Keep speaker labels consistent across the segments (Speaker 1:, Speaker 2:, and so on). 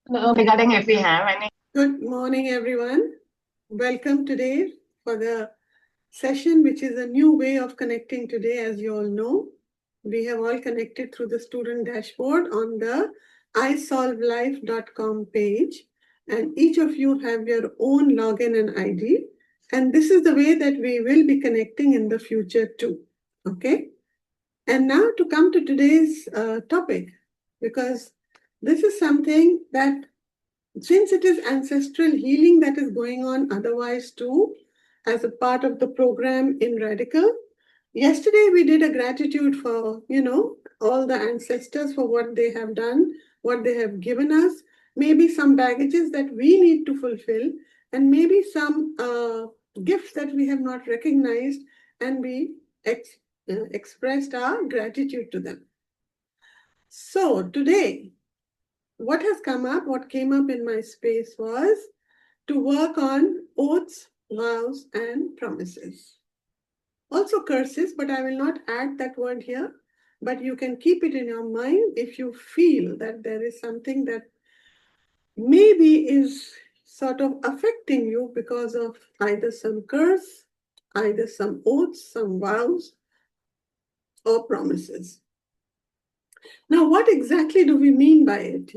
Speaker 1: Regarding if we have any.
Speaker 2: Good morning, everyone. Welcome today for the session, which is a new way of connecting today, as you all know. We have all connected through the student dashboard on the isolvelife.com page, and each of you have your own login and ID. And this is the way that we will be connecting in the future too. Okay. And now to come to today's topic, because this is something that since it is ancestral healing that is going on otherwise too, as a part of the program in Radical. Yesterday we did a gratitude for, all the ancestors for what they have done, what they have given us, maybe some baggages that we need to fulfill, and maybe some gifts that we have not recognized, and we expressed our gratitude to them. So today, what came up in my space was to work on oaths, vows, and promises. Also curses, but I will not add that word here. But you can keep it in your mind if you feel that there is something that maybe is sort of affecting you because of either some curse, either some oaths, some vows, or promises. Now, what exactly do we mean by it,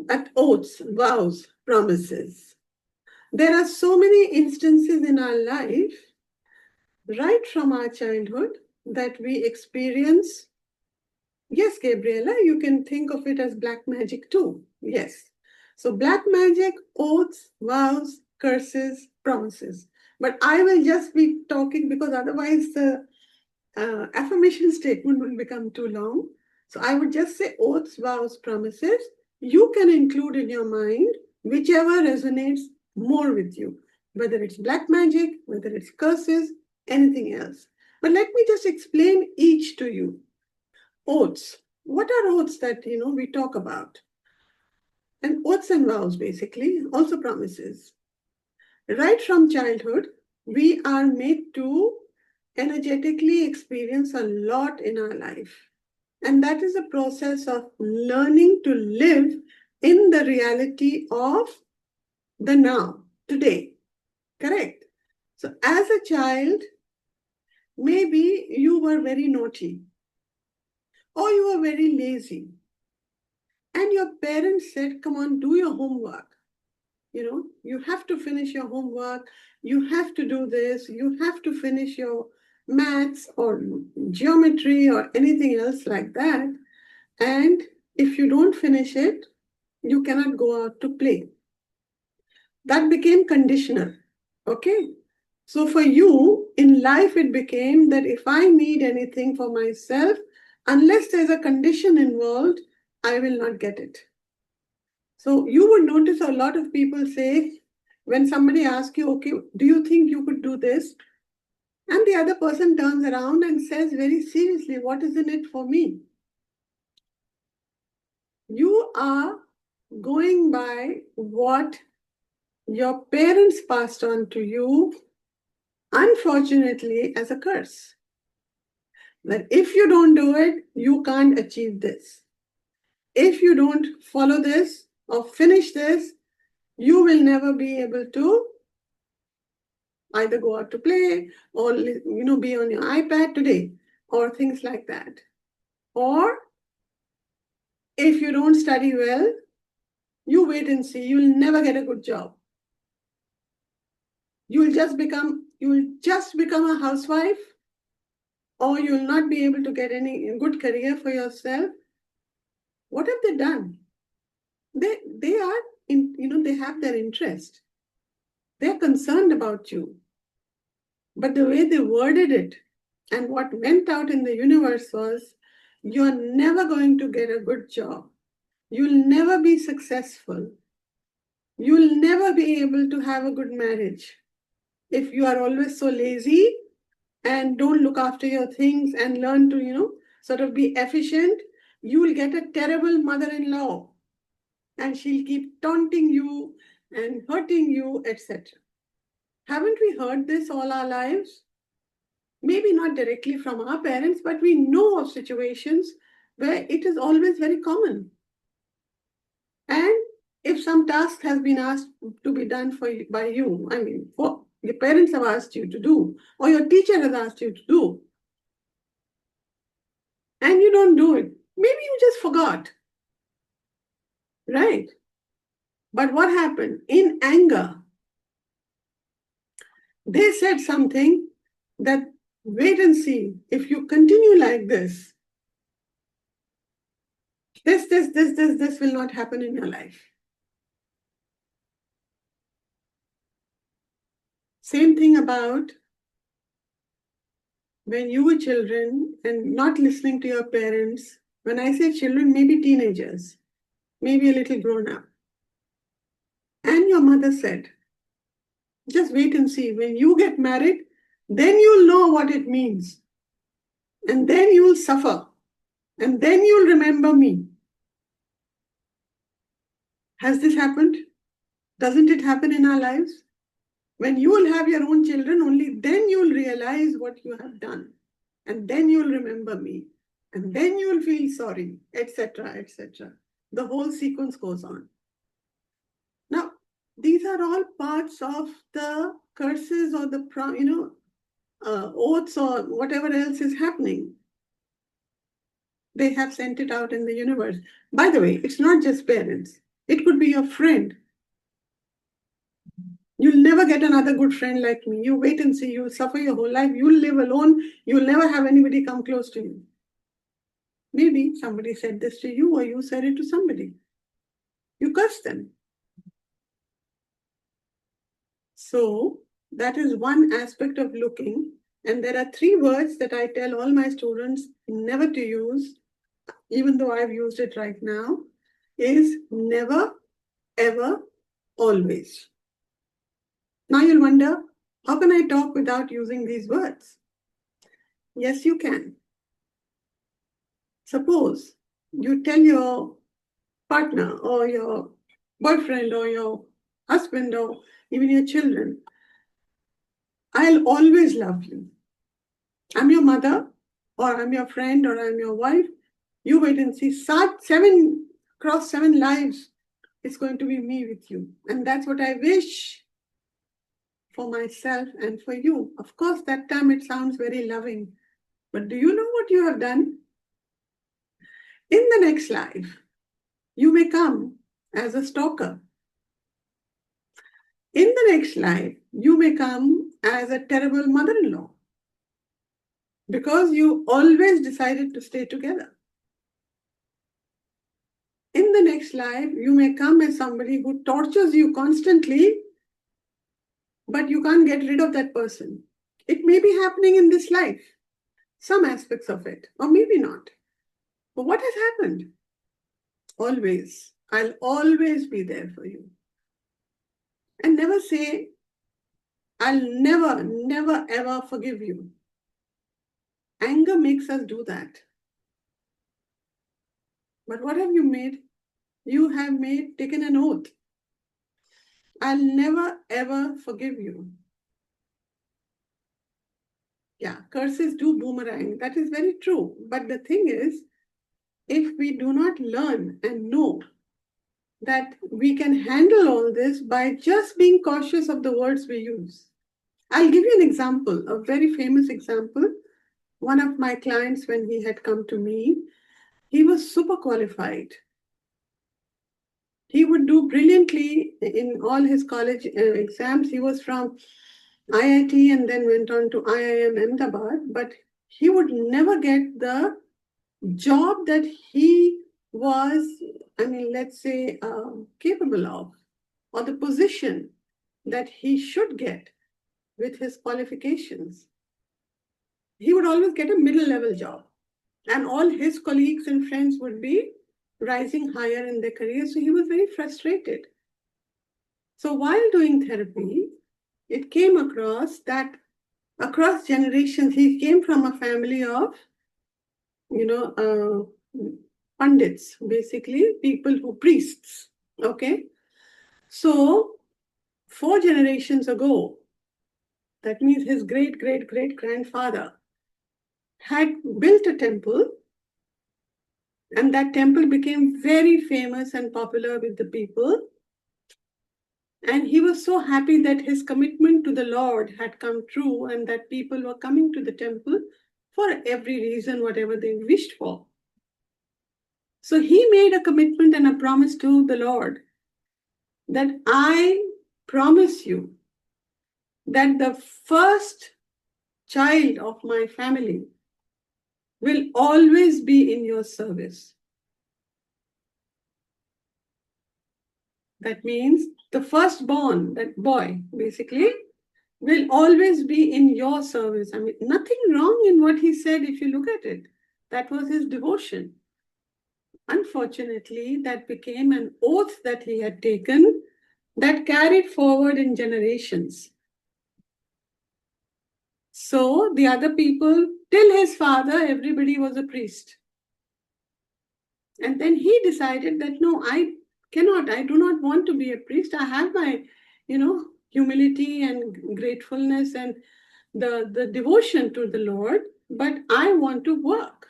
Speaker 2: At oaths, vows, promises. There are so many instances in our life, right from our childhood, that we experience. Yes, Gabriela, you can think of it as black magic too. Yes. So, black magic, oaths, vows, curses, promises. But I will just be talking because otherwise the affirmation statement will become too long. So, I would just say oaths, vows, promises. You can include in your mind whichever resonates more with you, whether it's black magic, whether it's curses, anything else. But let me just explain each to you. Oaths. What are oaths that we talk about? And oaths and vows, basically, also promises. Right from childhood, we are made to energetically experience a lot in our life. And that is a process of learning to live in the reality of the now, today. Correct? So, as a child, maybe you were very naughty or you were very lazy. And your parents said, come on, do your homework. You have to finish your homework. You have to do this. You have to finish your maths or geometry or anything else like that. And if you don't finish it, you cannot go out to play. That became conditional. Okay. So for you in life, it became that if I need anything for myself, unless there's a condition involved, I will not get it. So you would notice a lot of people say, when somebody asks you, okay, do you think you could do this? And the other person turns around and says very seriously, what is in it for me? You are going by what your parents passed on to you, unfortunately, as a curse. That if you don't do it, you can't achieve this. If you don't follow this or finish this, you will never be able to either go out to play or be on your iPad today or things like that. Or if you don't study well, you wait and see, you'll never get a good job. You'll just become a housewife, or you'll not be able to get any good career for yourself. What have they done? They are they have their interest. They're concerned about you. But the way they worded it and what went out in the universe was, you're never going to get a good job. You'll never be successful. You'll never be able to have a good marriage if you are always so lazy and don't look after your things and learn to, sort of be efficient. You will get a terrible mother-in-law and she'll keep taunting you and hurting you, etc. Haven't we heard this all our lives? Maybe not directly from our parents, but we know of situations where it is always very common. And if some task has been asked to be done by you, I mean, what your parents have asked you to do, or your teacher has asked you to do, and you don't do it, maybe you just forgot, right? But what happened? In anger, they said something that, wait and see, if you continue like this will not happen in your life. Same thing about when you were children and not listening to your parents. When I say children, maybe teenagers, maybe a little grown up. And your mother said, just wait and see. When you get married, then you'll know what it means. And then you'll suffer. And then you'll remember me. Has this happened? Doesn't it happen in our lives? When you will have your own children, only then you'll realize what you have done. And then you'll remember me. And then you'll feel sorry, etc., etc. The whole sequence goes on. Now, these are all parts of the curses or the oaths or whatever else is happening. They have sent it out in the universe. By the way, it's not just parents. It could be your friend. You'll never get another good friend like me. You wait and see. You'll suffer your whole life. You'll live alone. You'll never have anybody come close to you. Maybe somebody said this to you or you said it to somebody. You cursed them. So that is one aspect of looking. And there are 3 words that I tell all my students never to use, even though I've used it right now, is never, ever, always. Now you'll wonder, how can I talk without using these words? Yes, you can. Suppose you tell your partner or your boyfriend or your husband or even your children, I'll always love you. I'm your mother, or I'm your friend, or I'm your wife. You wait and see. 7 lives, it's going to be me with you. And that's what I wish for myself and for you. Of course, that time it sounds very loving. But do you know what you have done? In the next life, you may come as a stalker. In the next life, you may come as a terrible mother-in-law because you always decided to stay together. In the next life, you may come as somebody who tortures you constantly, but you can't get rid of that person. It may be happening in this life, some aspects of it, or maybe not. But what has happened? Always. I'll always be there for you. And never say, I'll never, never, ever forgive you. Anger makes us do that. But what have you made? You have taken an oath. I'll never, ever forgive you. Yeah, curses do boomerang. That is very true. But the thing is, if we do not learn and know that we can handle all this by just being cautious of the words we use. I'll give you an example, a very famous example. One of my clients, when he had come to me, he was super qualified. He would do brilliantly in all his college exams. He was from IIT and then went on to IIM Ahmedabad, but he would never get the job that he was, let's say, capable of, or the position that he should get with his qualifications. He would always get a middle-level job, and all his colleagues and friends would be rising higher in their career, so he was very frustrated. So while doing therapy, it came across that across generations, he came from a family of, pundits, basically, priests, okay? So 4 generations ago, that means his great-great-great grandfather had built a temple And that temple became very famous and popular with the people. And he was so happy that his commitment to the Lord had come true and that people were coming to the temple for every reason, whatever they wished for. So he made a commitment and a promise to the Lord that I promise you that the first child of my family will always be in your service. That means the firstborn, that boy, basically, will always be in your service. I mean, nothing wrong in what he said if you look at it. That was his devotion. Unfortunately, that became an oath that he had taken that carried forward in generations. So the other people, till his father, everybody was a priest. And then he decided that no, I do not want to be a priest. I have my, humility and gratefulness and the devotion to the Lord, but I want to work.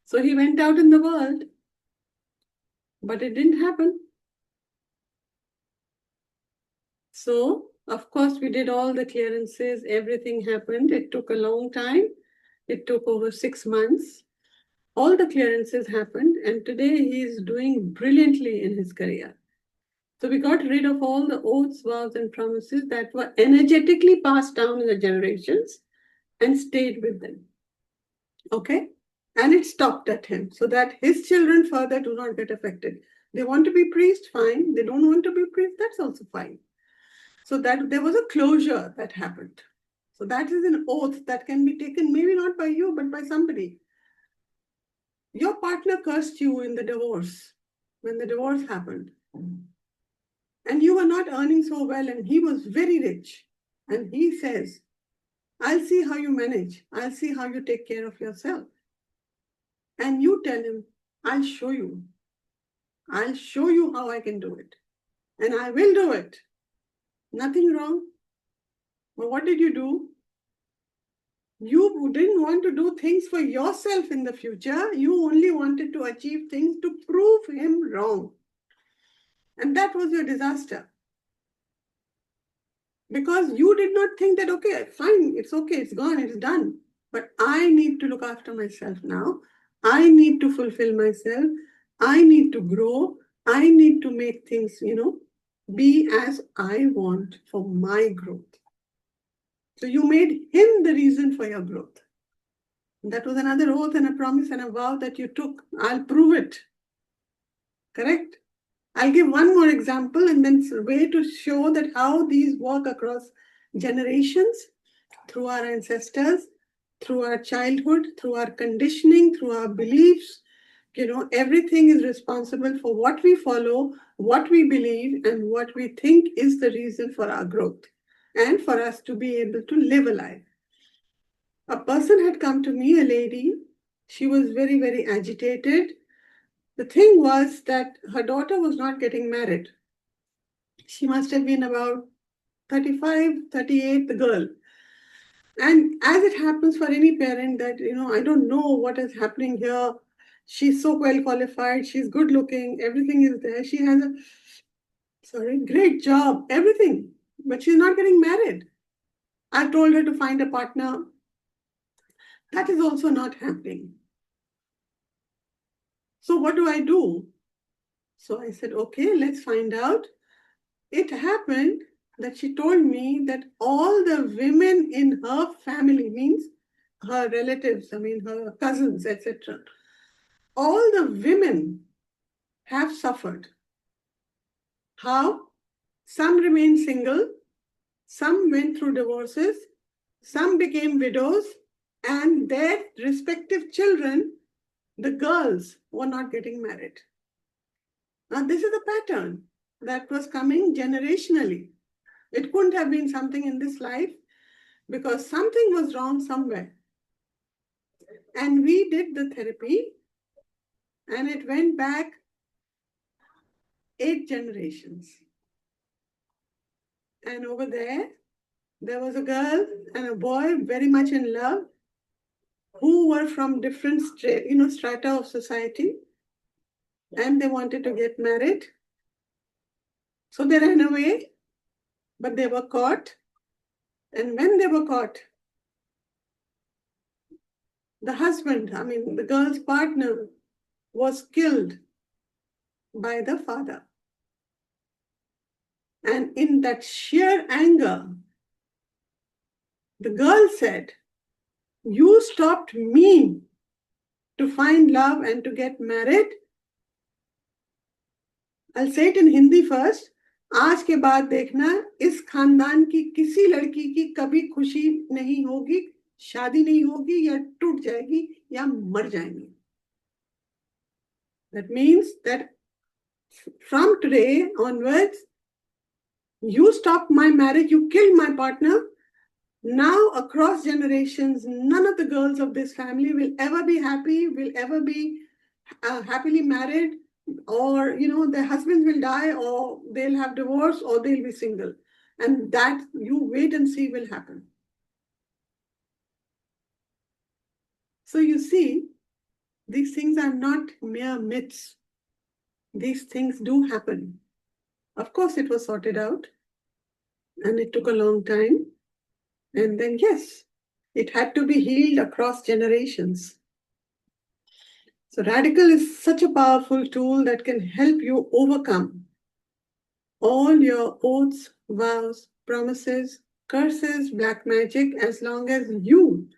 Speaker 2: So he went out in the world, but it didn't happen. So, of course, we did all the clearances, everything happened. It took a long time. It took over 6 months. All the clearances happened, and today he is doing brilliantly in his career. So we got rid of all the oaths, vows, and promises that were energetically passed down in the generations and stayed with them. Okay? And it stopped at him so that his children further do not get affected. They want to be priest, fine. They don't want to be priest, that's also fine. So that there was a closure that happened. So that is an oath that can be taken, maybe not by you, but by somebody. Your partner cursed you in the divorce, when the divorce happened. And you were not earning so well, and he was very rich. And he says, I'll see how you manage. I'll see how you take care of yourself. And you tell him, I'll show you. I'll show you how I can do it. And I will do it. Nothing wrong. But what did you do? You didn't want to do things for yourself in the future. You only wanted to achieve things to prove him wrong. And that was your disaster. Because you did not think that, okay, fine, it's okay, it's gone, it's done. But I need to look after myself now. I need to fulfill myself. I need to grow. I need to make things, be as I want for my growth. So you made him the reason for your growth. That was another oath and a promise and a vow that you took. I'll prove it. Correct? I'll give one more example and then a way to show that how these work across generations, through our ancestors, through our childhood, through our conditioning, through our beliefs. Everything is responsible for what we follow, what we believe, and what we think is the reason for our growth and for us to be able to live a life. A person had come to me, a lady. She was very, very agitated. The thing was that her daughter was not getting married. She must have been about 35, 38, the girl. And as it happens for any parent that, I don't know what is happening here. She's so well qualified. She's good looking. Everything is there. She has great job, everything. But she's not getting married. I told her to find a partner. That is also not happening. So what do I do? So I said, okay, let's find out. It happened that she told me that all the women in her family, means her relatives, her cousins, etc., all the women have suffered. How? Some remained single, some went through divorces, some became widows, and their respective children, the girls, were not getting married. Now, this is a pattern that was coming generationally. It couldn't have been something in this life because something was wrong somewhere. And we did the therapy, and it went back 8 generations. And over there was a girl and a boy very much in love. who were from different strata of society, and they wanted to get married. So they ran away, but they were caught. And when they were caught, the husband, I mean, the girl's partner, was killed by the father. And in that sheer anger, the girl said, "You stopped me to find love and to get married." I'll say it in Hindi first. आज के बाद देखना, इस खानदान की किसी लड़की की कभी खुशी नहीं होगी, शादी नहीं होगी, या टूट जाएगी या मर जाएंगी. That means that from today onwards, you stopped my marriage, you killed my partner. Now, across generations, none of the girls of this family will ever be happy, will ever be happily married, or their husbands will die, or they'll have divorce, or they'll be single. And that, you wait and see, will happen. So you see, these things are not mere myths. These things do happen. Of course, it was sorted out, and it took a long time. And then, yes, it had to be healed across generations. So radical is such a powerful tool that can help you overcome all your oaths, vows, promises, curses, black magic, as long as you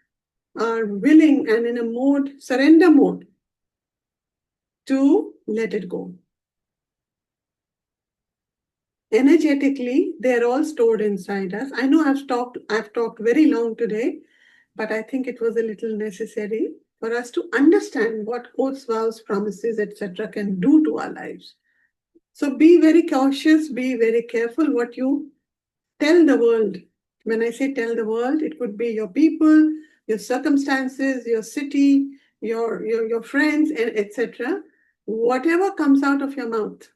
Speaker 2: are willing and in a mode, surrender mode, to let it go. Energetically, they're all stored inside us. I know I've talked very long today, but I think it was a little necessary for us to understand what oaths, vows, promises, etc. can do to our lives. So be very cautious, be very careful what you tell the world. When I say tell the world, it could be your people, your circumstances, your city, your friends, and etc. Whatever comes out of your mouth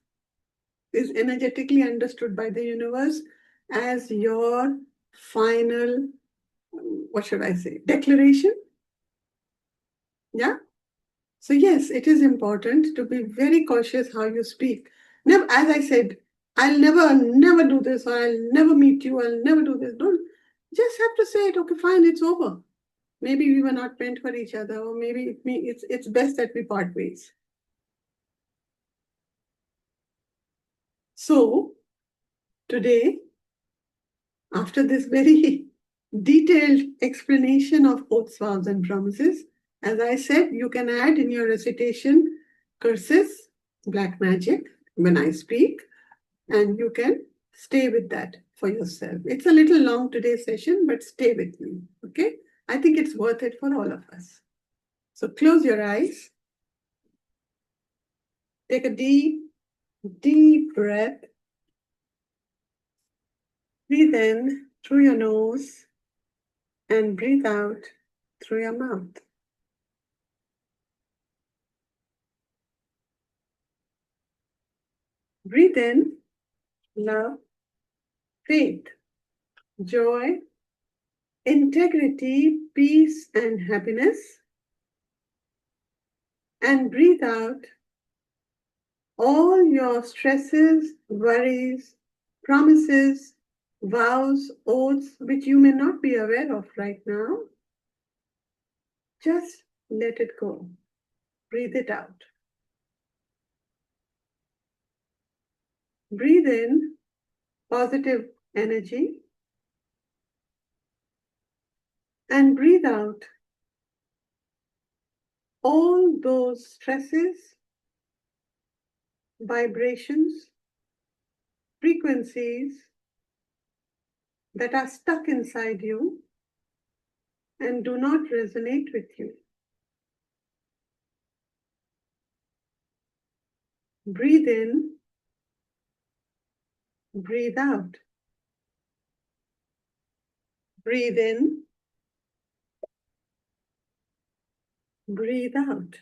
Speaker 2: is energetically understood by the universe as your final, what should I say, declaration. Yeah. So yes, it is important to be very cautious how you speak. Never, as I said, I'll never do this, or I'll never meet you, I'll never do this. Don't just have to say it, okay, fine, it's over. Maybe we were not meant for each other, or maybe it's best that we part ways. So today, after this very detailed explanation of oaths, vows, and promises, as I said, you can add in your recitation curses, black magic when I speak, and you can stay with that for yourself. It's a little long today's session, but stay with me, okay? I think it's worth it for all of us. So close your eyes. Take a deep breath. Breathe in through your nose and breathe out through your mouth. Breathe in love, faith, joy, integrity, peace, and happiness. And breathe out all your stresses, worries, promises, vows, oaths, which you may not be aware of right now. Just let it go. Breathe it out. Breathe in positive energy and breathe out all those stresses, vibrations, frequencies that are stuck inside you and do not resonate with you. Breathe in, breathe out. Breathe in, breathe out.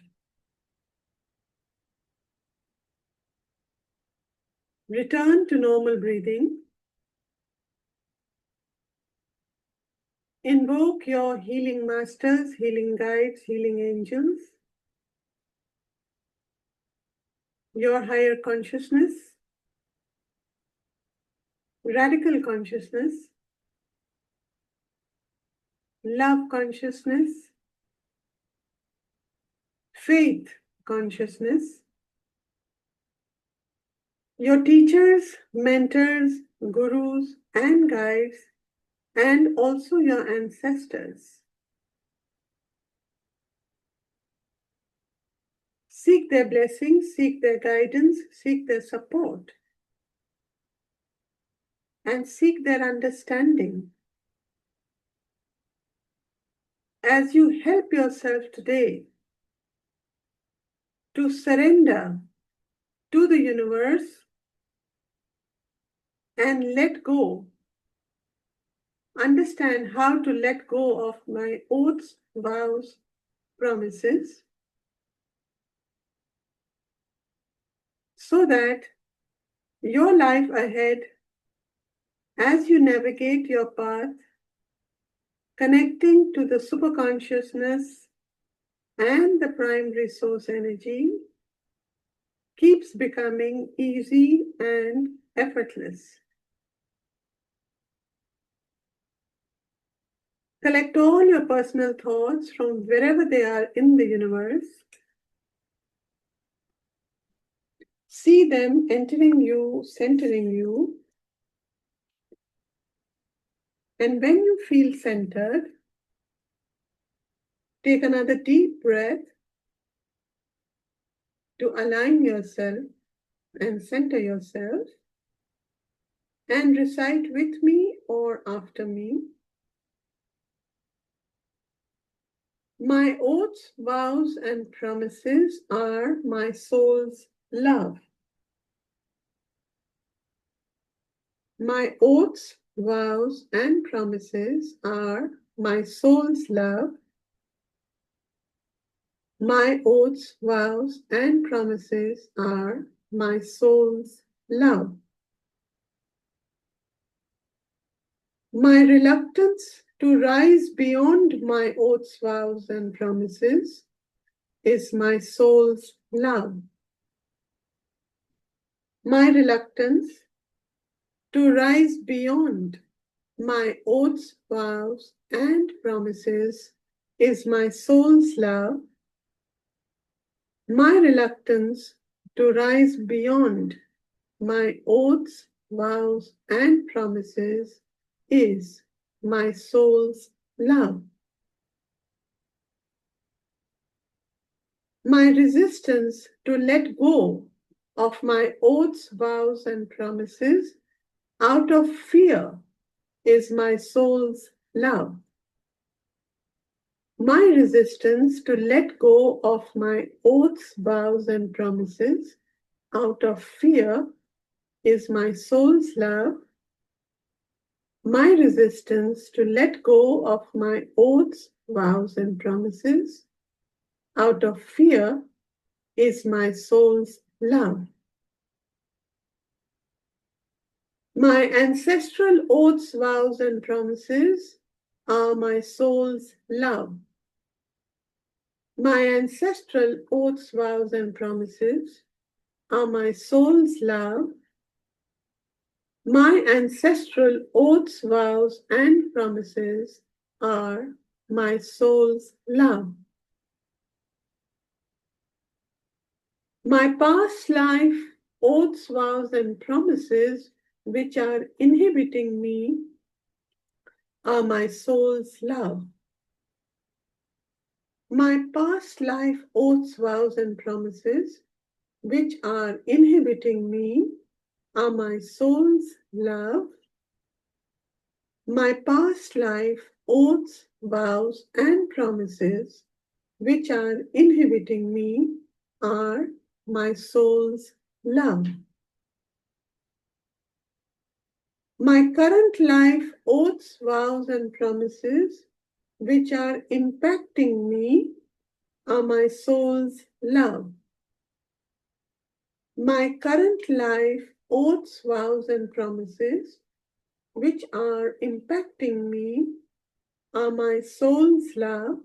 Speaker 2: Return to normal breathing. Invoke your healing masters, healing guides, healing angels, your higher consciousness, radical consciousness, love consciousness, faith consciousness, your teachers, mentors, gurus, and guides, and also your ancestors. Seek their blessings, seek their guidance, seek their support, and seek their understanding. As you help yourself today to surrender to the universe and let go, understand how to let go of my oaths, vows, promises, so that your life ahead, as you navigate your path, connecting to the superconsciousness and the primary source energy, keeps becoming easy and effortless. Collect all your personal thoughts from wherever they are in the universe. See them entering you, centering you. And when you feel centered, take another deep breath to align yourself and center yourself, and recite with me or after me. My oaths, vows, and promises are my soul's love. My oaths, vows, and promises are my soul's love. My oaths, vows, and promises are my soul's love. My reluctance to rise beyond my oaths, vows, and promises is my soul's love. My reluctance to rise beyond my oaths, vows, and promises is my soul's love. My reluctance to rise beyond my oaths, vows, and promises is my soul's love. My resistance to let go of my oaths, vows, and promises out of fear is my soul's love. My resistance to let go of my oaths, vows, and promises out of fear is my soul's love. My resistance to let go of my oaths, vows, and promises out of fear is my soul's love. My ancestral oaths, vows, and promises are my soul's love. My ancestral oaths, vows, and promises are my soul's love. My ancestral oaths, vows, and promises are my soul's love. My past life oaths, vows, and promises which are inhibiting me are my soul's love. My past life oaths, vows, and promises which are inhibiting me are my soul's love. My past life oaths, vows, and promises which are inhibiting me are my soul's love. My current life oaths, vows, and promises which are impacting me are my soul's love. My current life oaths, vows, and promises which are impacting me are my soul's love.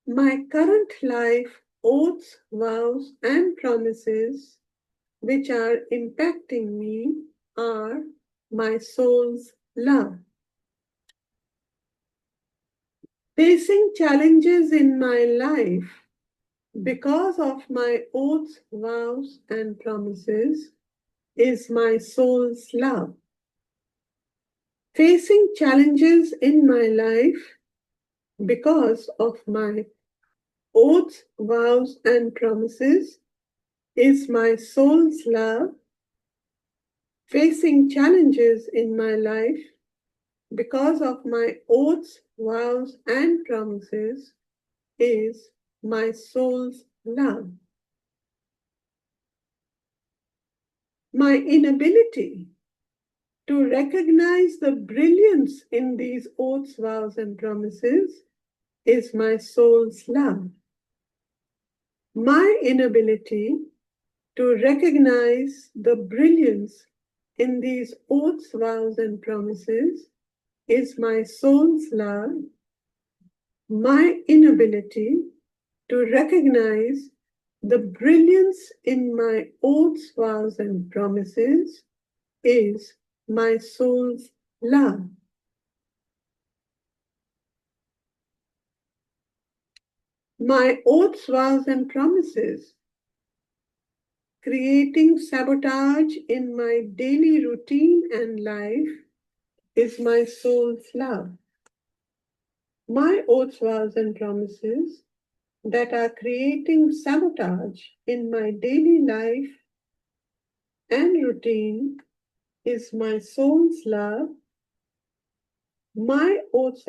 Speaker 2: My current life, oaths, vows, and promises which are impacting me are my soul's love. Facing challenges in my life because of my oaths, vows, and promises is my soul's love. Facing challenges in my life because of my oaths, vows, and promises is my soul's love. Facing challenges in my life because of my oaths, vows, and promises is my soul's love. My inability to recognize the brilliance in these oaths, vows, and promises is my soul's love. My inability to recognize the brilliance in these oaths, vows, and promises is my soul's love. My inability to recognize the brilliance in my oaths, vows, and promises is my soul's love. My oaths, vows, and promises creating sabotage in my daily routine and life is my soul's love. My oaths, vows, and promises that are creating sabotage in my daily life and routine is my soul's love. My oaths,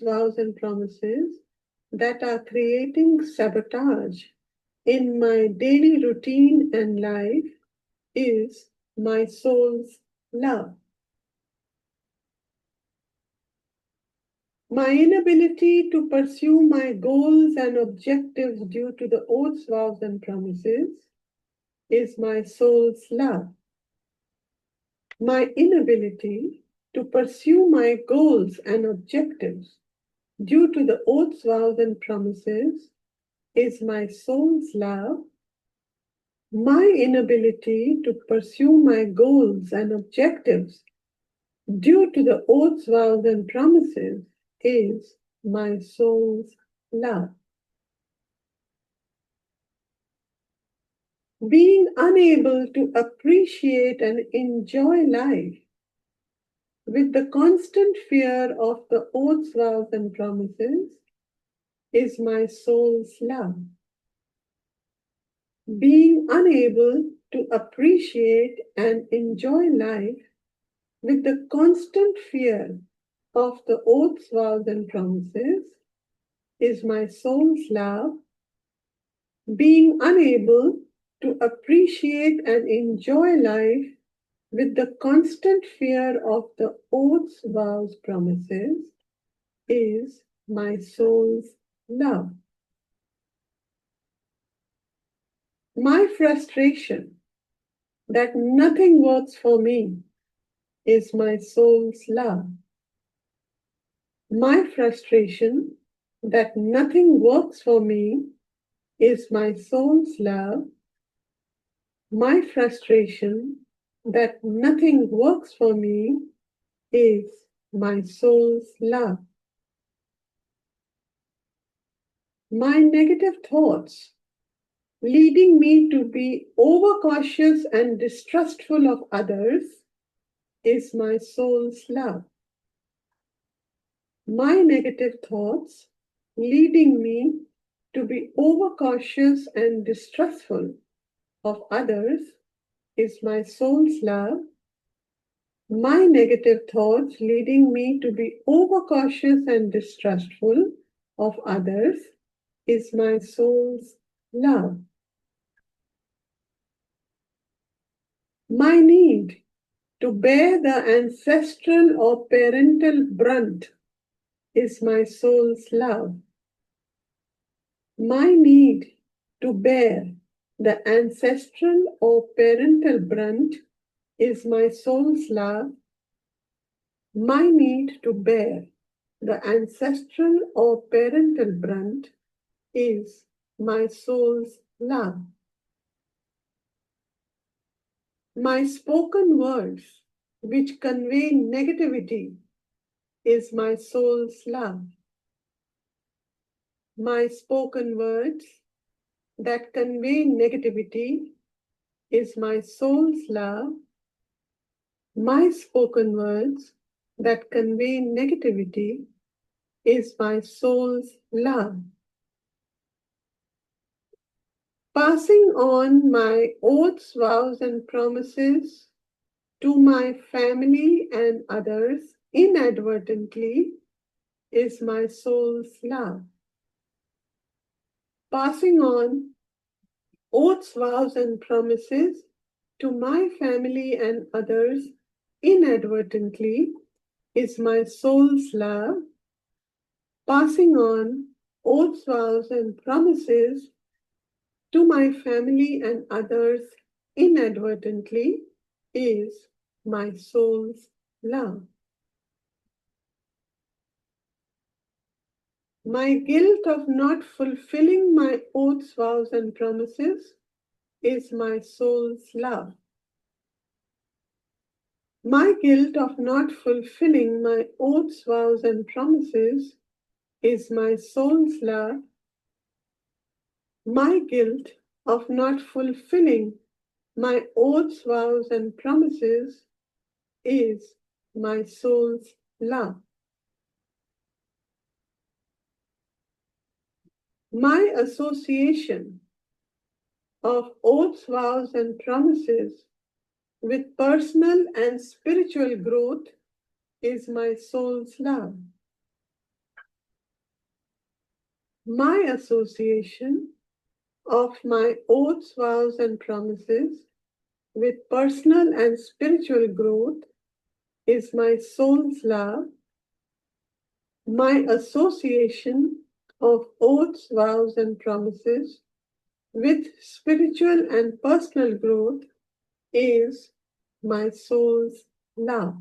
Speaker 2: vows, and promises that are creating sabotage in my daily routine and life is my soul's love. My inability to pursue my goals and objectives due to the oaths, vows, and promises is my soul's love. My inability to pursue my goals and objectives due to the oaths, vows, and promises is my soul's love. My inability to pursue my goals and objectives due to the oaths, vows, and promises is my soul's love. Being unable to appreciate and enjoy life with the constant fear of the oaths, vows, and promises is my soul's love. Being unable to appreciate and enjoy life with the constant fear of the oaths, vows, and promises is my soul's love. Being unable to appreciate and enjoy life with the constant fear of the oaths, vows, promises is my soul's love. My frustration that nothing works for me is my soul's love. My frustration that nothing works for me is my soul's love. My frustration that nothing works for me is my soul's love. My negative thoughts leading me to be overcautious and distrustful of others is my soul's love. My negative thoughts leading me to be overcautious and distrustful of others is my soul's love. My negative thoughts leading me to be overcautious and distrustful of others is my soul's love. My need to bear the ancestral or parental brunt is my soul's love. My need to bear the ancestral or parental brunt is my soul's love. My need to bear the ancestral or parental brunt is my soul's love. My spoken words, which convey negativity, is my soul's love. My spoken words that convey negativity is my soul's love. My spoken words that convey negativity is my soul's love. Passing on my oaths, vows, and promises to my family and others inadvertently is my soul's love. Passing on oaths, vows, and promises to my family and others inadvertently is my soul's love. Passing on oaths, vows, and promises to my family and others inadvertently is my soul's love. My guilt of not fulfilling my oaths, vows, and promises is my soul's love. My guilt of not fulfilling my oaths, vows, and promises is my soul's love. My guilt of not fulfilling my oaths, vows, and promises is my soul's love. My association of oaths, vows, and promises with personal and spiritual growth is my soul's love. My association of my oaths, vows, and promises with personal and spiritual growth is my soul's love. My association of oaths, vows, and promises with spiritual and personal growth is my soul's love.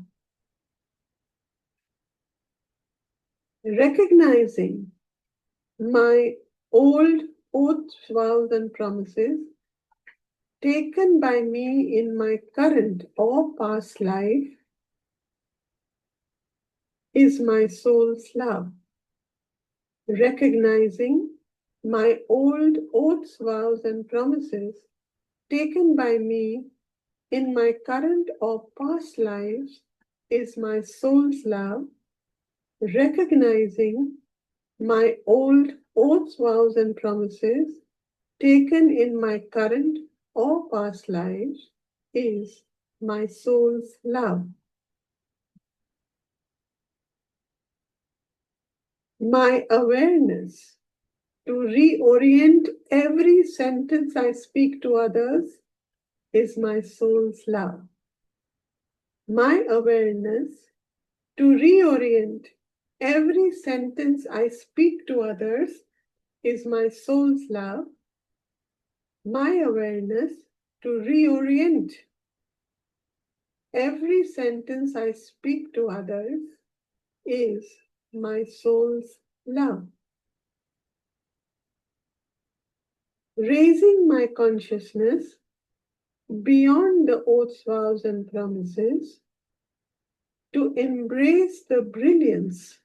Speaker 2: Recognizing my old oaths, vows, and promises taken by me in my current or past life is my soul's love. Recognizing my old oaths, vows, and promises taken by me in my current or past lives is my soul's love. Recognizing my old oaths, vows, and promises taken in my current or past lives is my soul's love. My awareness to reorient every sentence I speak to others is my soul's love. My awareness to reorient every sentence I speak to others is my soul's love. My awareness to reorient every sentence I speak to others is my soul's love. Raising my consciousness beyond the oaths, vows, and promises to embrace the brilliance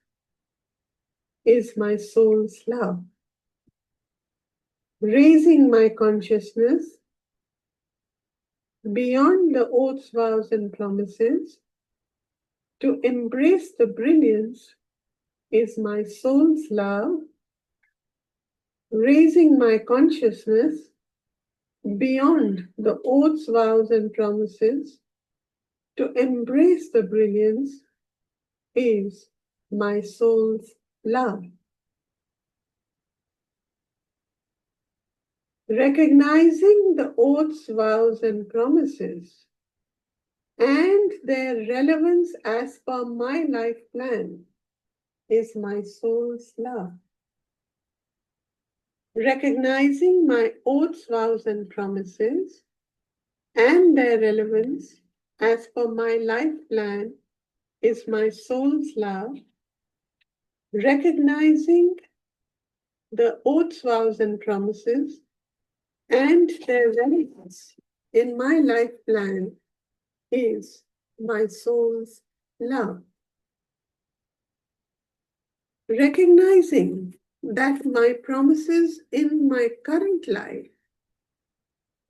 Speaker 2: is my soul's love. Raising my consciousness beyond the oaths, vows, and promises to embrace the brilliance is my soul's love. Raising my consciousness beyond the oaths, vows, and promises to embrace the brilliance is my soul's love. Recognizing the oaths, vows, and promises and their relevance as per my life plan is my soul's love. Recognizing my oaths, vows, and promises and their relevance as per my life plan is my soul's love, recognizing the oaths, vows, and promises and their relevance in my life plan is my soul's love. Recognizing that my promises in my current life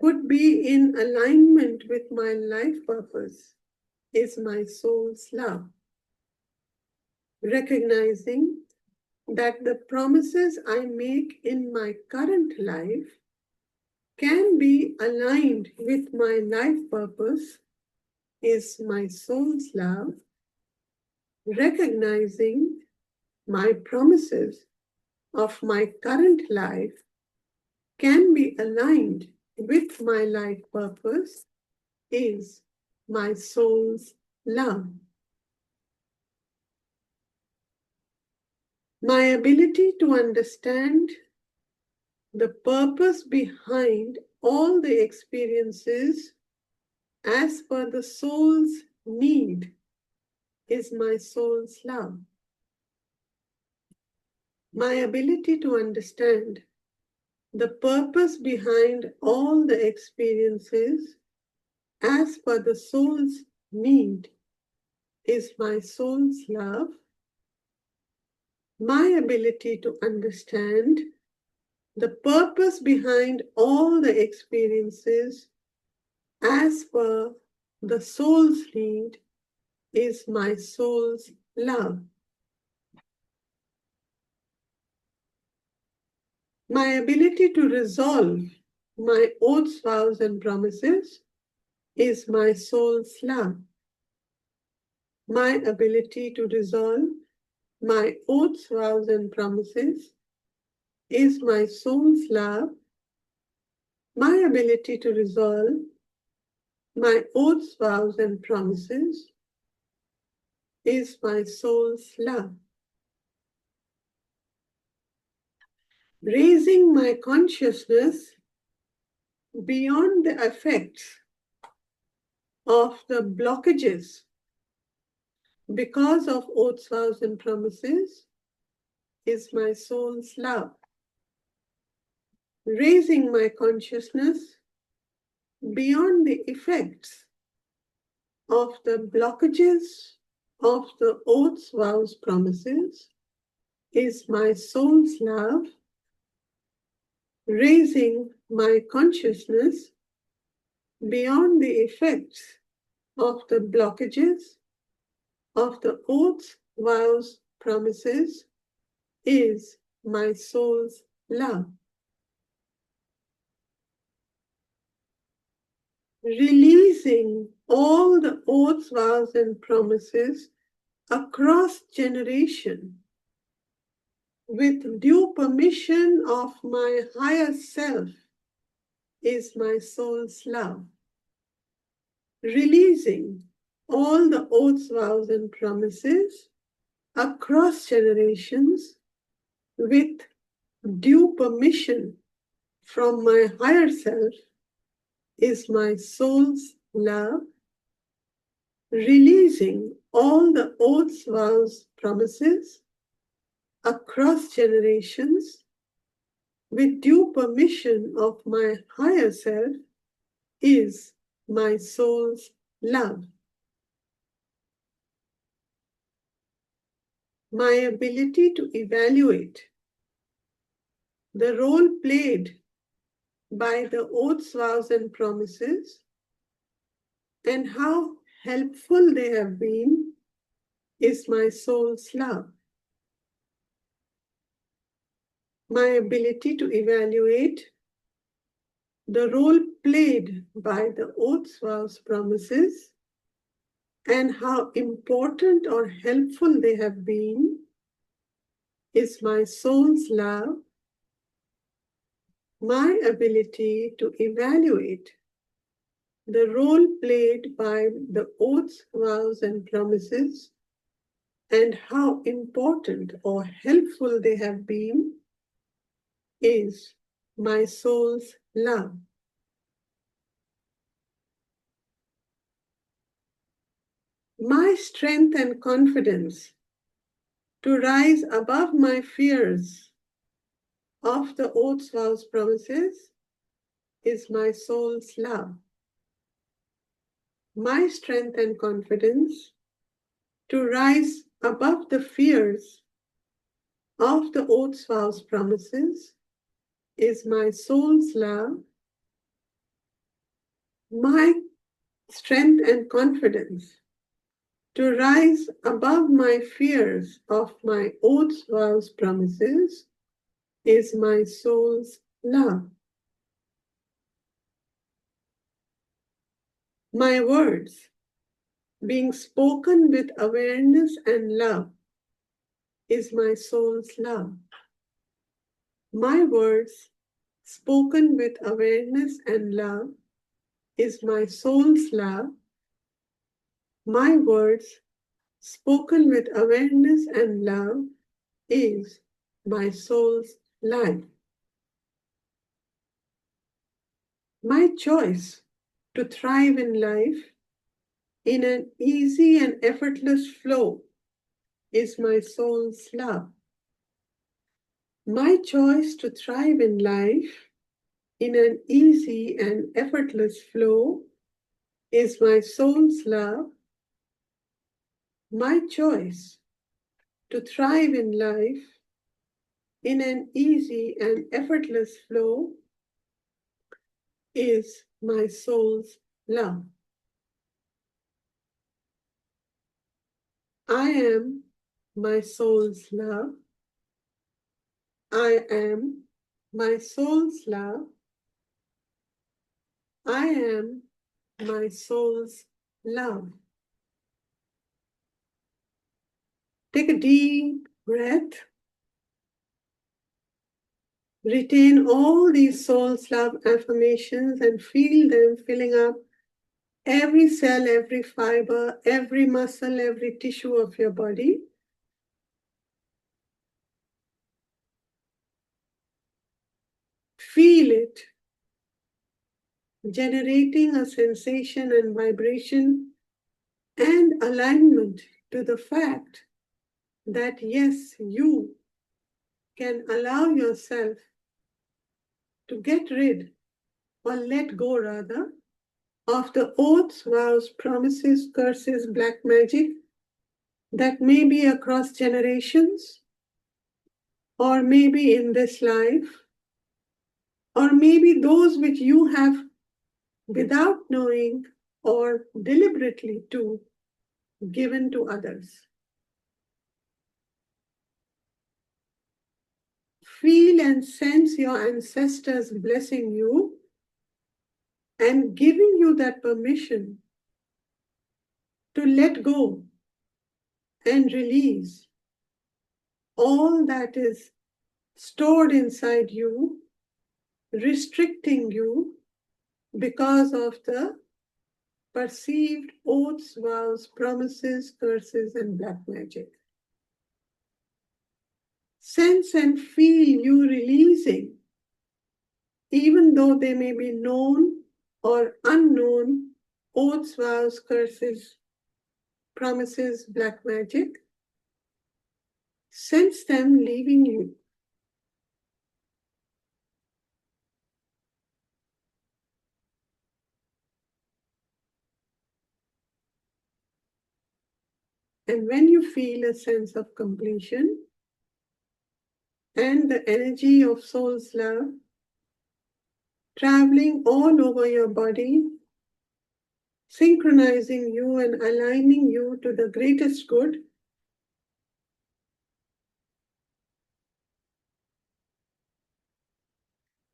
Speaker 2: could be in alignment with my life purpose is my soul's love. Recognizing that the promises I make in my current life can be aligned with my life purpose is my soul's love. Recognizing my promises of my current life can be aligned with my life purpose is my soul's love. My ability to understand the purpose behind all the experiences as per the soul's need is my soul's love. My ability to understand the purpose behind all the experiences as per the soul's need is my soul's love. My ability to understand the purpose behind all the experiences as per the soul's need is my soul's love. My ability to resolve my oaths, vows, and promises is my soul's love. My ability to resolve my oaths, vows, and promises is my soul's love. My ability to resolve my oaths, vows, and promises is my soul's love. Raising my consciousness beyond the effects of the blockages because of oaths, vows, and promises is my soul's love. Raising my consciousness beyond the effects of the blockages of the oaths, vows, promises is my soul's love. Raising my consciousness beyond the effects of the blockages of the oaths, vows, promises is my soul's love. Releasing all the oaths, vows, and promises across generation with due permission of my higher self is my soul's love. Releasing all the oaths, vows, and promises across generations with due permission from my higher self is my soul's love. Releasing all the oaths, vows, promises across generations with due permission of my higher self is my soul's love. My ability to evaluate the role played by the oaths, vows, and promises and how helpful they have been is my soul's love. My ability to evaluate the role played by the oaths, vows, promises and how important or helpful they have been is my soul's love. My ability to evaluate the role played by the oaths, vows, and promises and how important or helpful they have been is my soul's love. My strength and confidence to rise above my fears of the oaths, vows, promises is my soul's love. My strength and confidence to rise above the fears of the oaths, vows, promises is my soul's love. My strength and confidence to rise above my fears of my oaths, vows, promises is my soul's love. My words, being spoken with awareness and love, is my soul's love. My words, spoken with awareness and love, is my soul's love. My words, spoken with awareness and love, is my soul's life. My choice to thrive in life in an easy and effortless flow is my soul's love. My choice to thrive in life in an easy and effortless flow is my soul's love. My choice to thrive in life in an easy and effortless flow is my soul's love. I am my soul's love. I am my soul's love. I am my soul's love. Take a deep breath. Retain all these soul's love affirmations and feel them filling up every cell, every fiber, every muscle, every tissue of your body. Feel it generating a sensation and vibration and alignment to the fact that yes, you can allow yourself to get rid or let go rather of the oaths, vows, promises, curses, black magic that may be across generations, or maybe in this life, or maybe those which you have, without knowing or deliberately too, given to others. Feel and sense your ancestors blessing you and giving you that permission to let go and release all that is stored inside you, restricting you because of the perceived oaths, vows, promises, curses, and black magic. Sense and feel you releasing, even though they may be known or unknown oaths, vows, curses, promises, black magic. Sense them leaving you. And when you feel a sense of completion and the energy of soul's love traveling all over your body, synchronizing you and aligning you to the greatest good,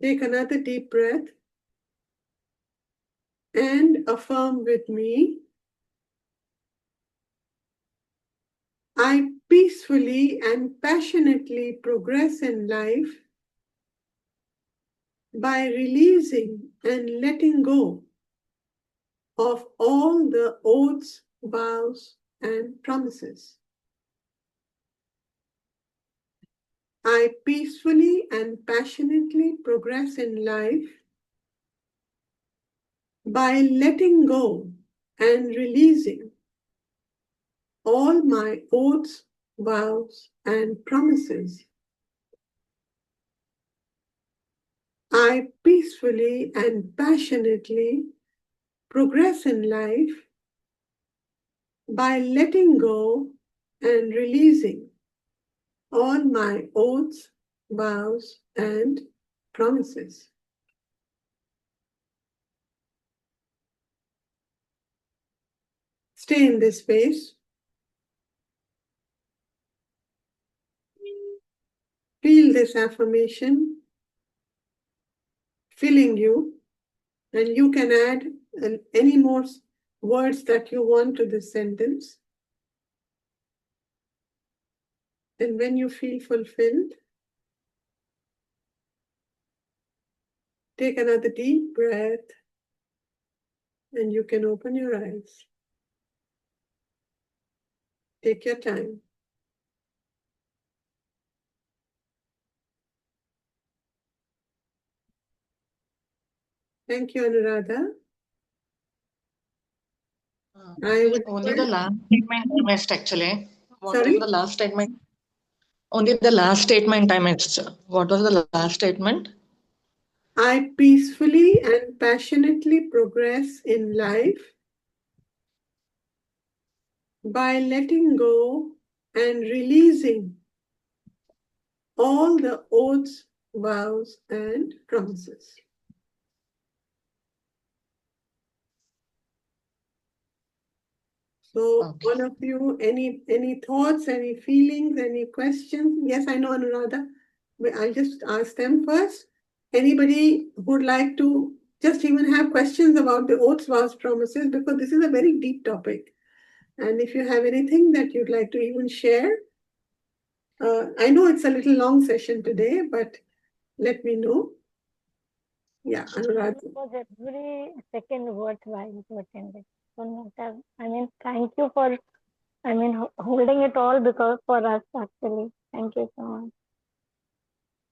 Speaker 2: take another deep breath and affirm with me, I peacefully and passionately progress in life by releasing and letting go of all the oaths, vows, and promises. I peacefully and passionately progress in life by letting go and releasing all my oaths, vows, and promises. I peacefully and passionately progress in life by letting go and releasing all my oaths, vows, and promises. Stay in this space. Feel this affirmation filling you, and you can add any more words that you want to this sentence. And when you feel fulfilled, take another deep breath and you can open your eyes. Take your time. Thank you, Anuradha.
Speaker 1: Only the last statement I missed actually. What
Speaker 2: Sorry?
Speaker 1: was the last statement? Only the last statement I missed. What was the last statement?
Speaker 2: I peacefully and passionately progress in life by letting go and releasing all the oaths, vows, and promises. So,
Speaker 1: Okay.
Speaker 2: all of you, any thoughts, any feelings, any questions? Yes, I know, Anuradha. I'll just ask them first. Anybody would like to just even have questions about the oaths, vows, promises, because this is a very deep topic. And if you have anything that you'd like to even share, I know it's a little long session today, but let me know. Yeah, Anuradha.
Speaker 3: It was every second worthwhile to attend it. So, thank you for, holding it all because for us actually. Thank you so much.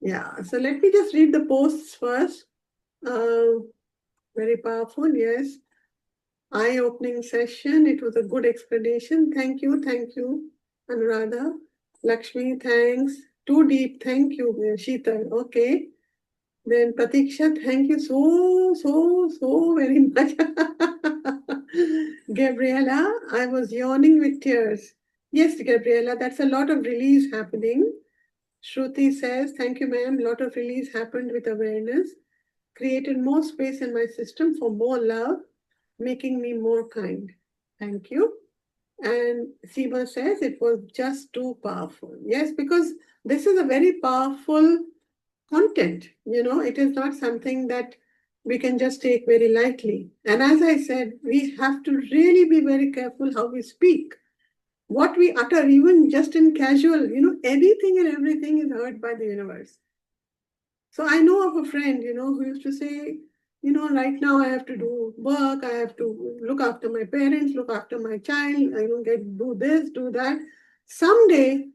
Speaker 2: Yeah, so let me just read the posts first. Very powerful, yes. Eye-opening session. It was a good explanation. Thank you, Anuradha. Lakshmi, thanks. Too deep. Thank you, Sheetal. Okay. Then Pratiksha, thank you so very much. Gabriella, I was yawning with tears. Yes, Gabriella, that's a lot of release happening. Shruti says, thank you, ma'am. A lot of release happened with awareness. Created more space in my system for more love, making me more kind. Thank you. And Seema says it was just too powerful. Yes, because this is a very powerful content. It is not something that we can just take very lightly. And as I said, we have to really be very careful how we speak. What we utter, even just in casual, anything and everything is heard by the universe. So I know of a friend, who used to say, right now I have to do work, I have to look after my parents, look after my child, do this, do that. Someday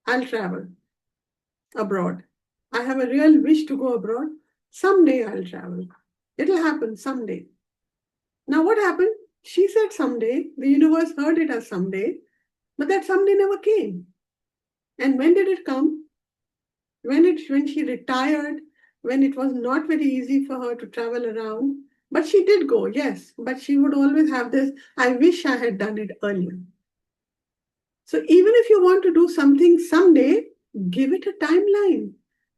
Speaker 2: I'll travel abroad. I have a real wish to go abroad. Someday I'll travel. It'll happen someday. Now what happened? She said someday, the universe heard it as someday, but that someday never came. And when did it come? When she retired, when it was not very easy for her to travel around. But she did go, yes. But she would always have this, I wish I had done it earlier. So even if you want to do something someday, give it a timeline.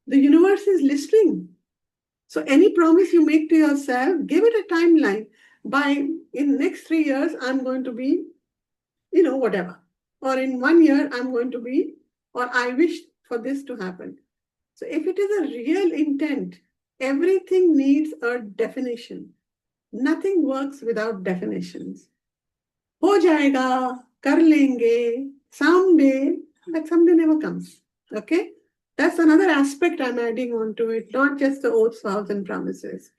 Speaker 2: The universe is listening. So any promise you make to yourself, give it a timeline. In next 3 years, I'm going to be, whatever. Or in 1 year, I'm going to be, or I wish for this to happen. So if it is a real intent, everything needs a definition. Nothing works without definitions. हो जाएगा, कर लेंगे, someday, but someday never comes. Okay? That's another aspect I'm adding on to it, not just the oaths, vows, and promises.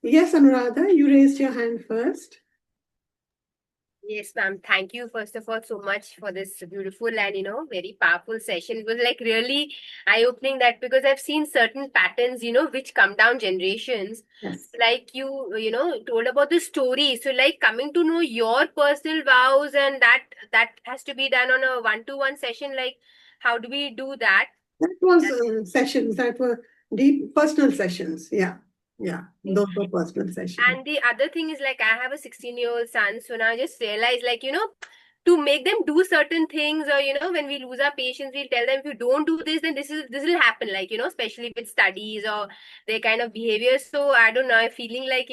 Speaker 2: Yes, Anuradha, you raised your hand first.
Speaker 4: Yes, ma'am. Thank you, first of all, so much for this beautiful and, very powerful session. It was like really eye-opening that because I've seen certain patterns, which come down generations.
Speaker 2: Yes.
Speaker 4: Like you told about the story. So like coming to know your personal vows and that has to be done on a one-to-one session. Like how do we do that?
Speaker 2: That was sessions that were deep personal sessions. Yeah. Yeah. Those were personal sessions.
Speaker 4: And the other thing is like I have a 16-year-old son, so now I just realized like, to make them do certain things or when we lose our patience, we'll tell them if you don't do this, then this will happen, like, especially with studies or their kind of behavior. So I don't know, I'm feeling like,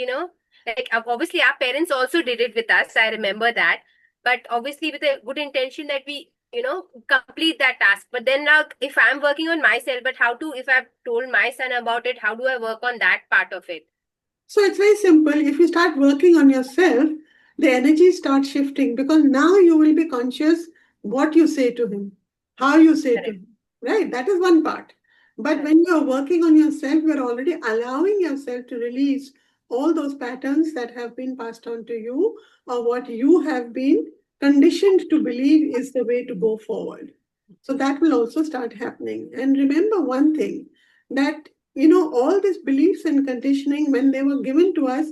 Speaker 4: like obviously our parents also did it with us. I remember that. But obviously with a good intention that we complete that task. But then now if I'm working on myself, but how to, if I've told my son about it, how do I work on that part of it?
Speaker 2: So it's very simple. If you start working on yourself, the energy starts shifting because now you will be conscious what you say to him, how you say to him, right? That is one part. But when you are working on yourself, you are already allowing yourself to release all those patterns that have been passed on to you or what you have been conditioned to believe is the way to go forward. So that will also start happening. And remember one thing that all these beliefs and conditioning, when they were given to us,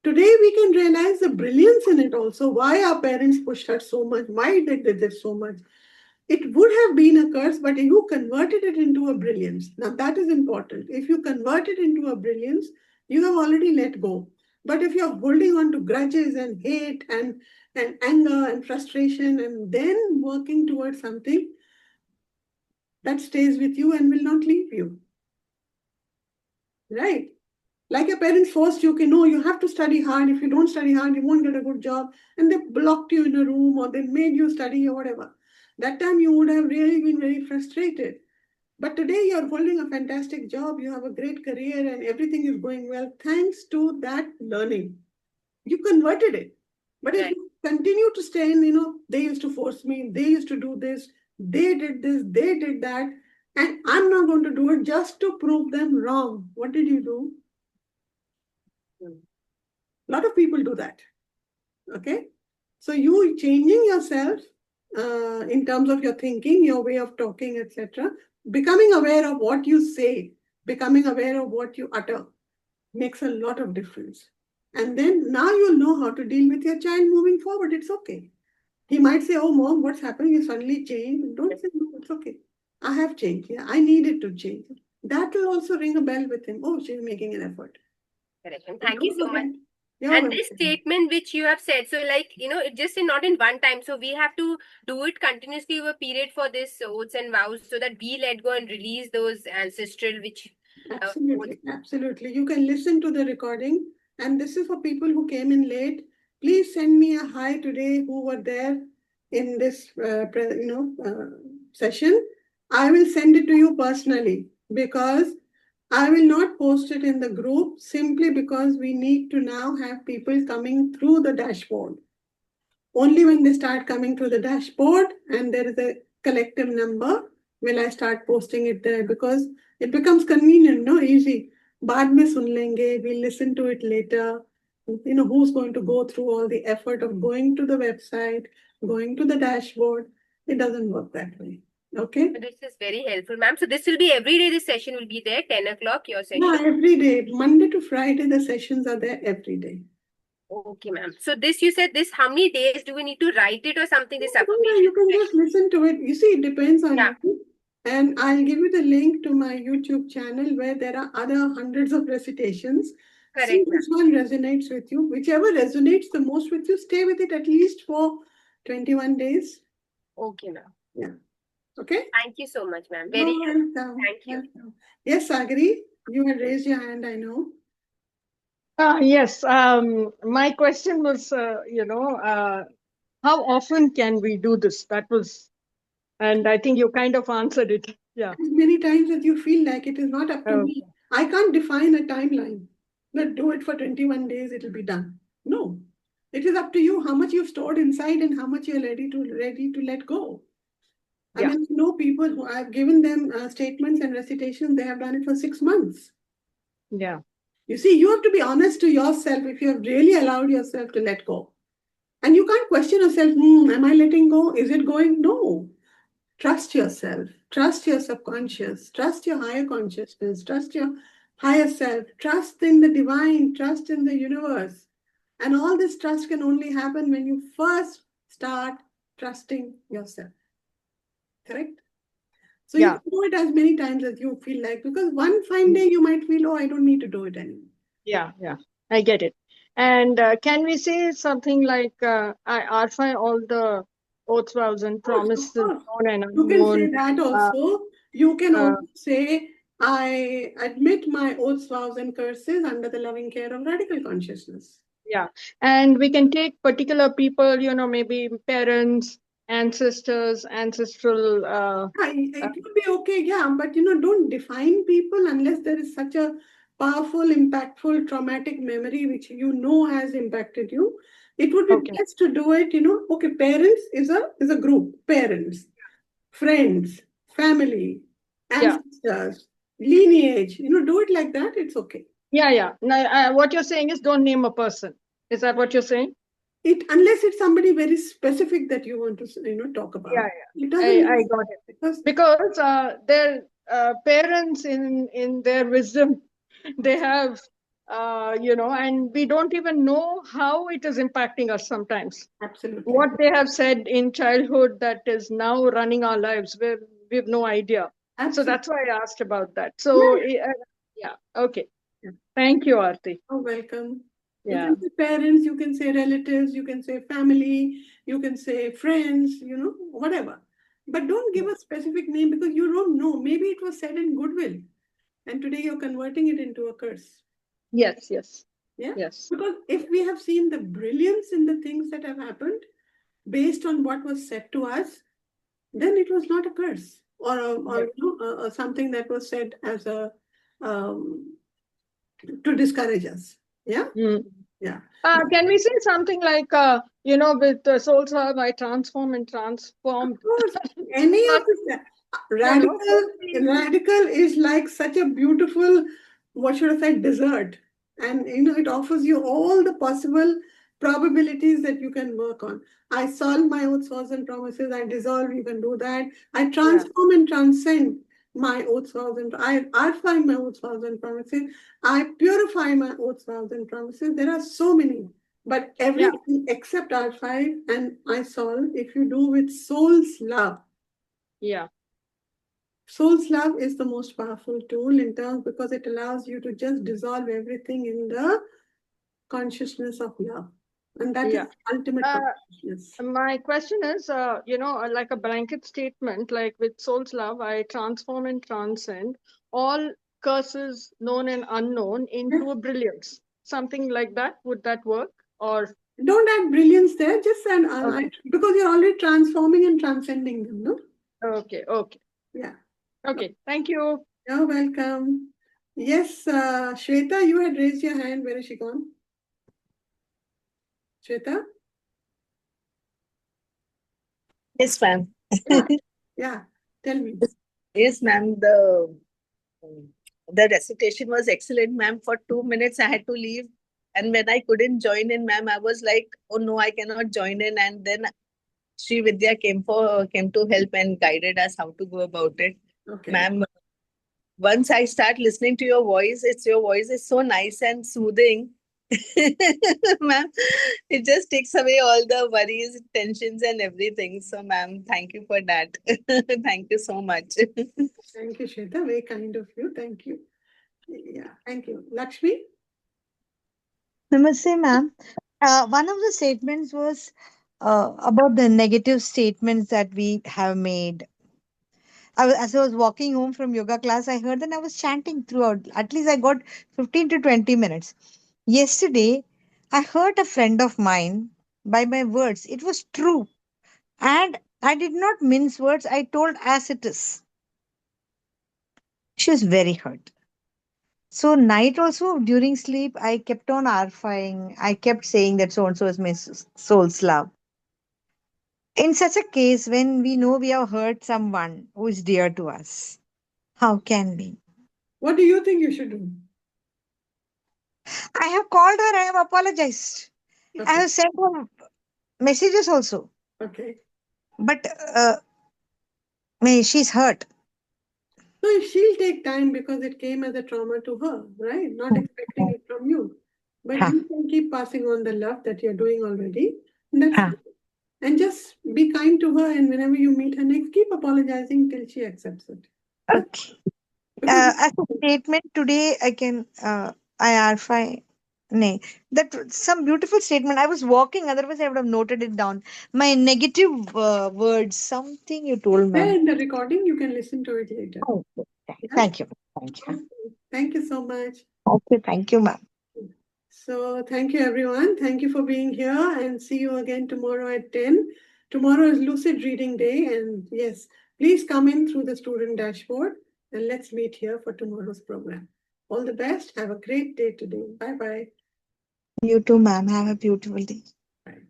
Speaker 2: today we can realize the brilliance in it also. Why our parents pushed us so much? Why they did this so much? It would have been a curse, but you converted it into a brilliance. Now that is important. If you convert it into a brilliance, you have already let go. But if you're holding on to grudges and hate and anger and frustration and then working towards something, that stays with you and will not leave you. Right? Like your parents forced you, okay, no, you have to study hard. If you don't study hard, you won't get a good job. And they blocked you in a room or they made you study or whatever. That time you would have really been very frustrated. But today you're holding a fantastic job, you have a great career, and everything is going well thanks to that learning. You converted it. But if you continue to stay in, they used to force me, they used to do this, they did that, and I'm not going to do it just to prove them wrong. What did you do? A lot of people do that. Okay. So you changing yourself in terms of your thinking, your way of talking, etc., becoming aware of what you say, becoming aware of what you utter makes a lot of difference. And then now you'll know how to deal with your child moving forward. It's okay. He might say, "Oh, mom, what's happened? You suddenly changed." Don't say, "No, it's okay. I have changed. Yeah, I needed to change." That will also ring a bell with him. Oh, she's making an effort.
Speaker 4: Correct. Thank you so much.
Speaker 2: You're
Speaker 4: and
Speaker 2: welcome.
Speaker 4: this statement which you have said, so like, it just not in one time. So we have to do it continuously over a period for this oaths and vows so that we let go and release those ancestral which.
Speaker 2: Absolutely, absolutely. You can listen to the recording. And this is for people who came in late. Please send me a hi today who were there in this session. I will send it to you personally because I will not post it in the group simply because we need to now have people coming through the dashboard. Only when they start coming through the dashboard and there is a collective number will I start posting it there because it becomes convenient, no, easy. Baad mein sun lenge, we'll listen to it later. Who's going to go through all the effort of going to the website, going to the dashboard? It doesn't work that way. Okay?
Speaker 4: This is very helpful, ma'am. So this will be every day, this session will be there, 10 o'clock, your session?
Speaker 2: Yeah, every day. Monday to Friday, the sessions are there every day.
Speaker 4: Okay, ma'am. So this, you said this, how many days do we need to write it or something? This
Speaker 2: affirmation. You can just listen to it. You see, it depends on you. And I'll give you the link to my YouTube channel where there are other hundreds of recitations.
Speaker 4: Correct.
Speaker 2: See which one resonates with you. Whichever resonates the most with you, stay with it at least for 21 days.
Speaker 4: Okay, ma'am.
Speaker 2: Yeah. Okay?
Speaker 4: Thank you so much, ma'am. Very
Speaker 2: welcome.
Speaker 4: Thank you.
Speaker 2: Welcome. Yes, Sagri, you had raised your hand, I know.
Speaker 1: Yes. My question was, how often can we do this? That was, and I think you kind of answered it. Yeah.
Speaker 2: As many times as you feel like. It is not up to me. I can't define a timeline. Let's do it for 21 days, it'll be done. No. It is up to you how much you've stored inside and how much you're ready to let go. I mean, I know people who I've given them statements and recitations, they have done it for 6 months.
Speaker 1: Yeah.
Speaker 2: You see, you have to be honest to yourself if you have really allowed yourself to let go. And you can't question yourself, am I letting go? Is it going? No. Trust yourself. Trust your subconscious. Trust your higher consciousness. Trust your higher self. Trust in the divine. Trust in the universe. And all this trust can only happen when you first start trusting yourself. Correct? So you
Speaker 1: Yeah.
Speaker 2: can do it as many times as you feel like, because one fine day you might feel, oh, I don't need to do it anymore.
Speaker 1: Yeah, yeah, I get it. And can we say something like I archive all the oaths, vows, and
Speaker 2: Of
Speaker 1: promises,
Speaker 2: course.
Speaker 1: known and
Speaker 2: You can say
Speaker 1: unknown?
Speaker 2: that
Speaker 1: Uh,
Speaker 2: also. You can
Speaker 1: uh,
Speaker 2: also say, I admit my oaths, vows, and curses under the loving care of radical consciousness.
Speaker 1: yeah, and we can take particular people, maybe parents, ancestors, ancestral.
Speaker 2: It would be okay, yeah, but don't define people unless there is such a powerful, impactful, traumatic memory which has impacted you. It would be
Speaker 1: Okay,
Speaker 2: best to do it, okay, parents is a group, parents, friends, family,
Speaker 1: yeah,
Speaker 2: ancestors, lineage, do it like that, it's okay.
Speaker 1: yeah, yeah. Now, what you're saying is don't name a person. Is that what you're saying?
Speaker 2: It unless it's somebody very specific that you want to talk
Speaker 1: Yeah,
Speaker 2: about. It
Speaker 1: yeah,
Speaker 2: doesn't
Speaker 1: I
Speaker 2: matter
Speaker 1: got it.
Speaker 2: because
Speaker 1: Because their parents, in their wisdom, they have, and we don't even know how it is impacting us sometimes.
Speaker 2: absolutely,
Speaker 1: What they have said in childhood that is now running our lives, we have no idea. So
Speaker 2: absolutely,
Speaker 1: that's why I asked about that.
Speaker 2: yeah,
Speaker 1: So, yeah, okay.
Speaker 2: yeah.
Speaker 1: Thank you, Aarti.
Speaker 2: Oh, welcome. You
Speaker 1: Yeah.
Speaker 2: can say parents, you can say relatives, you can say family, you can say friends, whatever. But don't give a specific name because you don't know. Maybe it was said in goodwill, and today you're converting it into a curse.
Speaker 1: Yes, yes,
Speaker 2: Yeah.
Speaker 1: yes.
Speaker 2: Because if we have seen the brilliance in the things that have happened based on what was said to us, then it was not a curse
Speaker 1: Yeah.
Speaker 2: something that was said as a um, to discourage us. Yeah.
Speaker 1: Mm.
Speaker 2: Yeah.
Speaker 1: Can we say something like, with Soul Serve, I transform and
Speaker 2: Of
Speaker 1: transformed?
Speaker 2: course, any of
Speaker 1: But,
Speaker 2: this radical,
Speaker 1: totally,
Speaker 2: radical is like such a beautiful, what should I say, dessert. And it offers you all the possible probabilities that you can work on. I solve my oaths, vows, and promises. I dissolve, you can do that. I
Speaker 1: yeah,
Speaker 2: transform and transcend my oaths, vows, and I artify my oaths, vows, and promises. I purify my oaths, vows, and promises. There are so many. But
Speaker 1: yeah,
Speaker 2: everything except R5 and I solve, if you do with soul's love,
Speaker 1: yeah,
Speaker 2: soul's love is the most powerful tool in terms because it allows you to just dissolve everything in the consciousness of love. And that is
Speaker 1: yeah.
Speaker 2: ultimate
Speaker 1: Uh,
Speaker 2: consciousness.
Speaker 1: my question is, like a blanket statement, like with Soul's Love, I transform and transcend all curses, known and unknown,
Speaker 2: Yeah.
Speaker 1: into a brilliance. Something like that. Would that work? Or,
Speaker 2: Don't add brilliance there, just add,
Speaker 1: okay,
Speaker 2: because you're already transforming and transcending them, no?
Speaker 1: okay, okay,
Speaker 2: Yeah.
Speaker 1: okay. Thank you.
Speaker 2: You're welcome. Yes, Shweta, you had raised your hand. Where is she gone? Shweta?
Speaker 5: Yes, ma'am.
Speaker 2: Yeah, yeah. Tell me.
Speaker 5: Yes, ma'am. The recitation was excellent, ma'am. For 2 minutes, I had to leave, and when I couldn't join in, ma'am, I was like, "Oh no, I cannot join in." And then Sri Vidya came to help and guided us how to go about it,
Speaker 2: Okay.
Speaker 5: ma'am. Once I start listening to your voice is so nice and soothing, ma'am. It just takes away all the worries, tensions, and everything. So, ma'am, thank you for that. Thank you so much.
Speaker 2: Thank you, Shweta. Very kind of you. Thank you. Yeah, thank you. Lakshmi?
Speaker 6: Namaste, ma'am. One of the statements was about the negative statements that we have made. As I was walking home from yoga class, I heard that I was chanting throughout. At least I got 15 to 20 minutes. Yesterday, I hurt a friend of mine by my words. It was true. And I did not mince words, I told as it is. She was very hurt. So, night also during sleep, I kept on arifying. I kept saying that so and so is my soul's love. In such a case, when we know we have hurt someone who is dear to us, how can we?
Speaker 2: What do you think you should do?
Speaker 6: I have called her, I have apologized. I
Speaker 2: Okay.
Speaker 6: have sent her. messages also.
Speaker 2: Okay.
Speaker 6: But she's hurt.
Speaker 2: So she'll take time because it came as a trauma to her, right? Not expecting it from you. But
Speaker 6: Huh.
Speaker 2: you can keep passing on the love that you're doing already. And that's
Speaker 6: Huh.
Speaker 2: fine. And just be kind to her. And whenever you meet her next, keep apologizing till she accepts it.
Speaker 6: Okay.
Speaker 2: Because
Speaker 6: As a statement today, I can clarify. Nay, that some beautiful statement. I was walking, otherwise I would have noted it down. My negative words, something you told,
Speaker 2: there
Speaker 6: ma'am.
Speaker 2: in the recording, you can listen to it later.
Speaker 6: Oh,
Speaker 2: Yeah?
Speaker 6: thank you. Thank you.
Speaker 2: Okay. Thank you so much.
Speaker 6: Okay, thank you, ma'am.
Speaker 2: So thank you, everyone. Thank you for being here, and see you again tomorrow at 10. Tomorrow is lucid reading day, and yes, please come in through the student dashboard and let's meet here for tomorrow's program. All the best. Have a great day today. Bye-bye.
Speaker 6: You too, ma'am. Have a beautiful day.
Speaker 2: Bye.